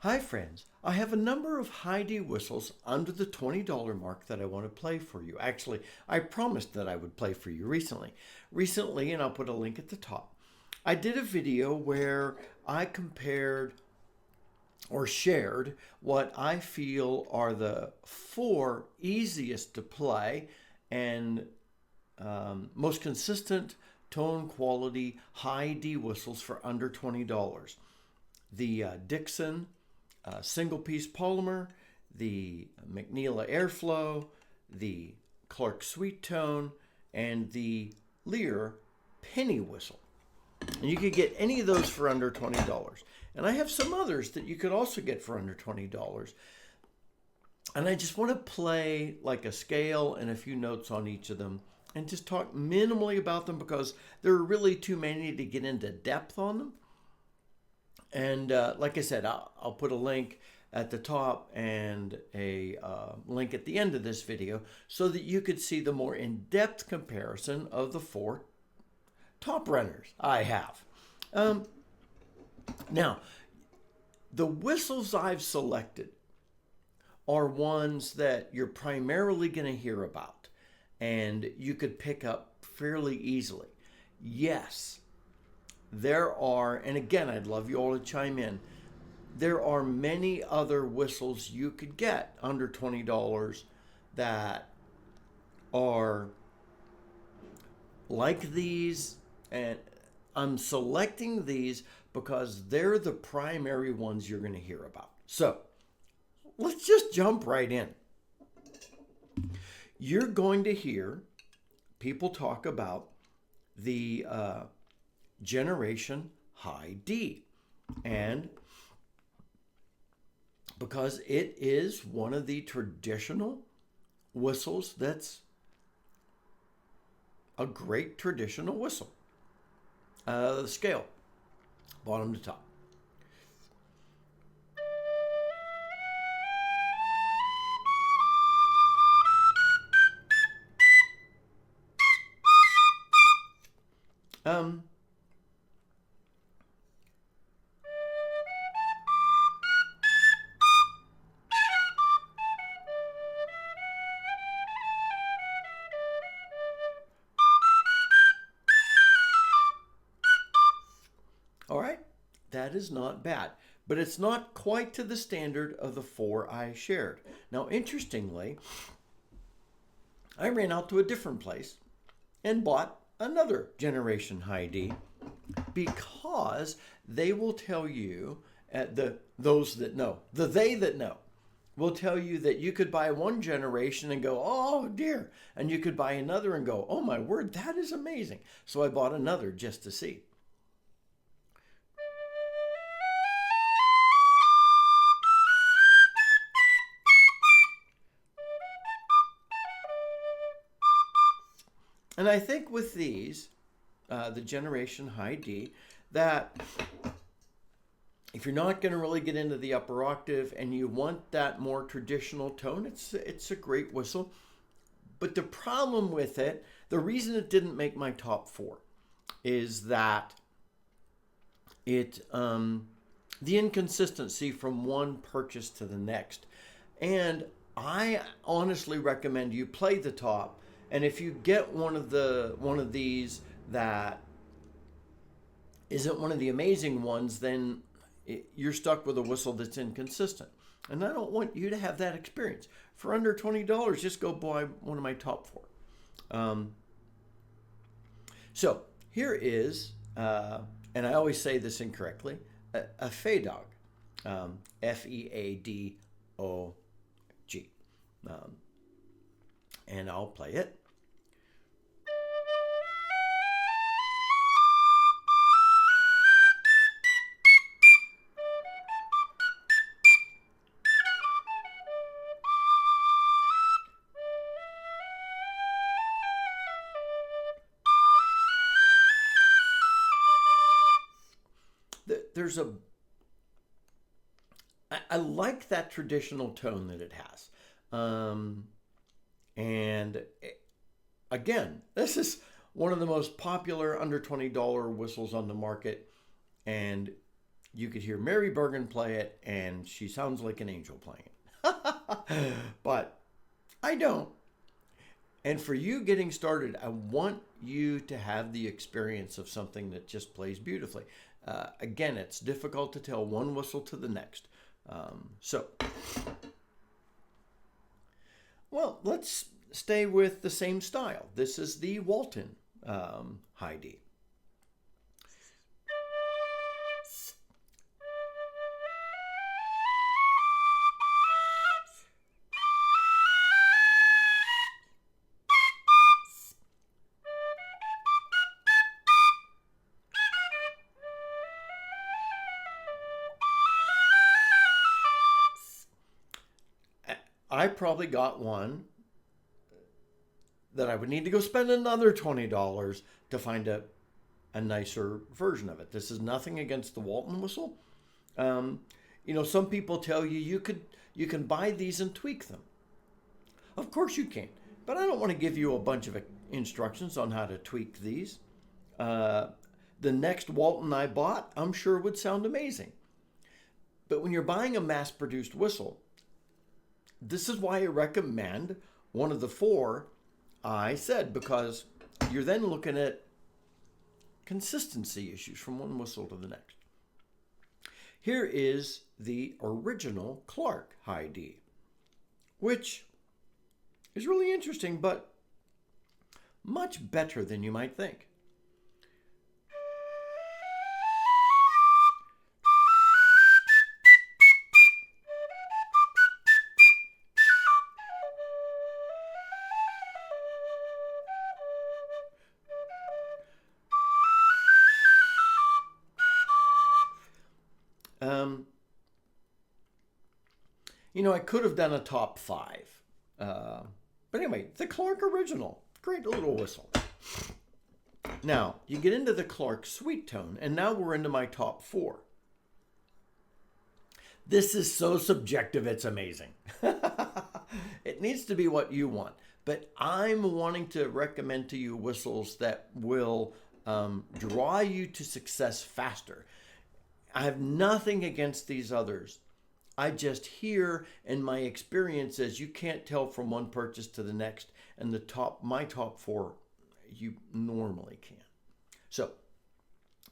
Hi friends, I have a number of high D whistles under the $20 mark that I want to play for you. Actually, I promised that I would play for you recently, and I'll put a link at the top. I did a video where I compared or shared what I feel are the 4 easiest to play and most consistent tone quality high D whistles for under $20. The Dixon single piece polymer, the McNeela Aerflo, the Clark Sweetone, and the Lir Pennywhistle. And you could get any of those for under $20. And I have some others that you could also get for under $20. And I just want to play like a scale and a few notes on each of them and just talk minimally about them because there are really too many to get into depth on them. And like I said, I'll put a link at the top and a link at the end of this video so that you could see the more in-depth comparison of the 4 top runners I have. Now, the whistles I've selected are ones that you're primarily going to hear about and you could pick up fairly easily. Yes, there are, and again, I'd love you all to chime in, there are many other whistles you could get under $20 that are like these, and I'm selecting these because they're the primary ones you're going to hear about. So let's just jump right in. You're going to hear people talk about the Generation High D, and because it is one of the traditional whistles that's a great traditional whistle. The scale, bottom to top. All right, that is not bad, but it's not quite to the standard of the 4 I shared. Now, interestingly, I ran out to a different place and bought another Generation High D because they will tell you, those that know, they that know, will tell you that you could buy one generation and go, oh dear, and you could buy another and go, oh my word, that is amazing. So I bought another just to see. And I think with these, the Generation High D, that if you're not going to really get into the upper octave and you want that more traditional tone, it's a great whistle. But the problem with it, the reason it didn't make my top 4 is that the inconsistency from one purchase to the next. And I honestly recommend you play the top. And if you get one of these that isn't one of the amazing ones, then you're stuck with a whistle that's inconsistent. And I don't want you to have that experience. For under $20, just go buy one of my top 4. So here is, and I always say this incorrectly, a Feadog, Feadog. And I'll play it. I like that traditional tone that it has. And again, this is one of the most popular under $20 whistles on the market. And you could hear Mary Bergen play it, and she sounds like an angel playing it. But I don't. And for you getting started, I want you to have the experience of something that just plays beautifully. Again, it's difficult to tell one whistle to the next. Well, let's stay with the same style. This is the Walton high D. I probably got one that I would need to go spend another $20 to find a nicer version of it. This is nothing against the Walton whistle. You know, some people tell you you can buy these and tweak them. Of course you can, but I don't want to give you a bunch of instructions on how to tweak these. The next Walton I bought, I'm sure would sound amazing. But when you're buying a mass-produced whistle, this is why I recommend one of the four I said, because you're then looking at consistency issues from one whistle to the next. Here is the original Clark high D, which is really interesting, but much better than you might think. You know, I could have done a top 5. But anyway, the Clark original. Great little whistle. Now, you get into the Clark Sweetone, and now we're into my top 4. This is so subjective, it's amazing. It needs to be what you want. But I'm wanting to recommend to you whistles that will draw you to success faster. I have nothing against these others. I just hear in my experiences, you can't tell from one purchase to the next, and my top 4, you normally can. So,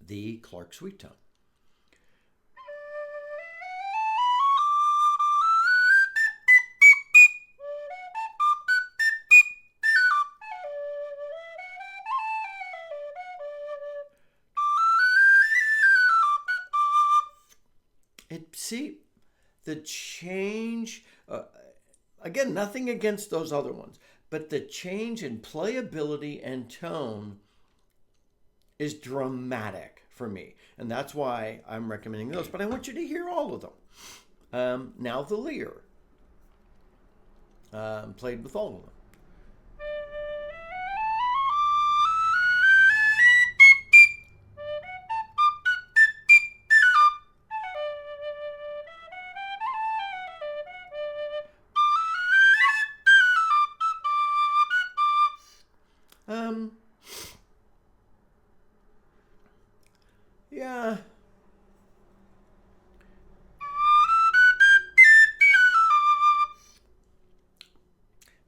the Clark Sweetone. See, the change, again, nothing against those other ones, but the change in playability and tone is dramatic for me. And that's why I'm recommending those. But I want you to hear all of them. Now the Lir. Played with all of them. Yeah.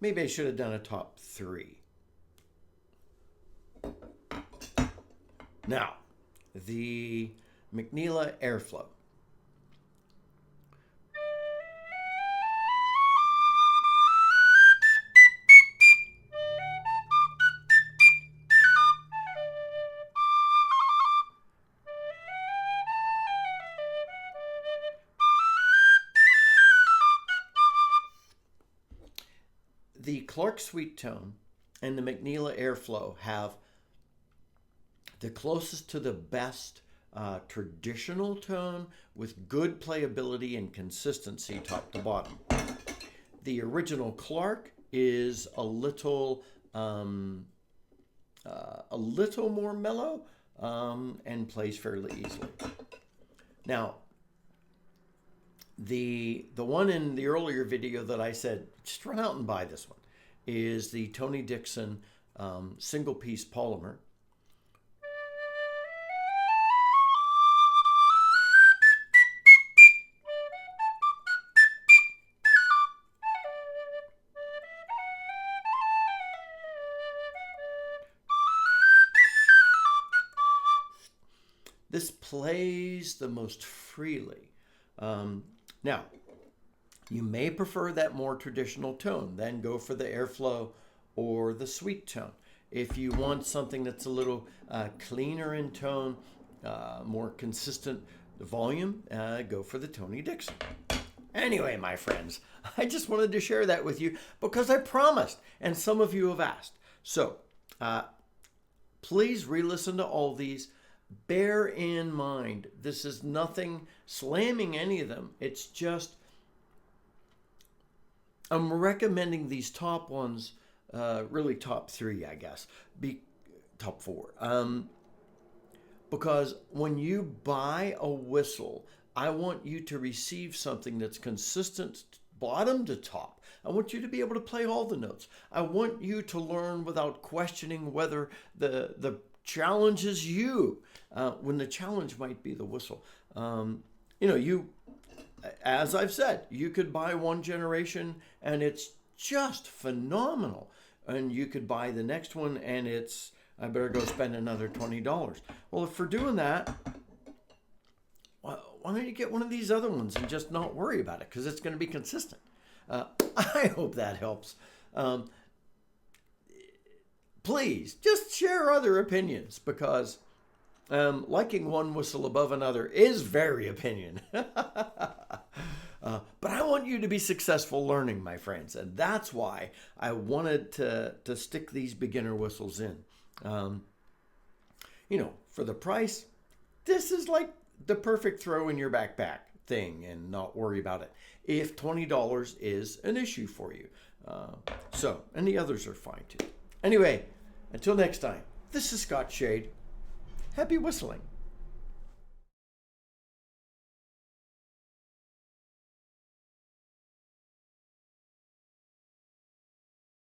Maybe I should have done a top 3. Now, the McNeela Aerflo. The Clark Sweetone and the McNeela Aerflo have the closest to the best traditional tone with good playability and consistency top to bottom. The original Clark is a little more mellow and plays fairly easily. Now, the one in the earlier video that I said, just run out and buy this one, is the Tony Dixon single piece polymer. This plays the most freely. Now, you may prefer that more traditional tone, then go for the Aerflo or the Sweetone. If you want something that's a little cleaner in tone, more consistent volume, go for the Tony Dixon. Anyway, my friends, I just wanted to share that with you because I promised, and some of you have asked. So, please re-listen to all these. Bear in mind, this is nothing slamming any of them. It's just, I'm recommending these top ones, really top three, I guess, top four. Because when you buy a whistle, I want you to receive something that's consistent bottom to top. I want you to be able to play all the notes. I want you to learn without questioning whether the challenge is you, when the challenge might be the whistle. As I've said, you could buy one generation and it's just phenomenal. And you could buy the next one and it's, I better go spend another $20. Well, if we're doing that, why don't you get one of these other ones and just not worry about it, because it's going to be consistent. I hope that helps. Please, just share other opinions, because liking one whistle above another is very opinion. But I want you to be successful learning, my friends, and that's why I wanted to stick these beginner whistles in. For the price, this is like the perfect throw in your backpack thing and not worry about it if $20 is an issue for you. And the others are fine too. Anyway, until next time, this is Scott Shade. Happy whistling.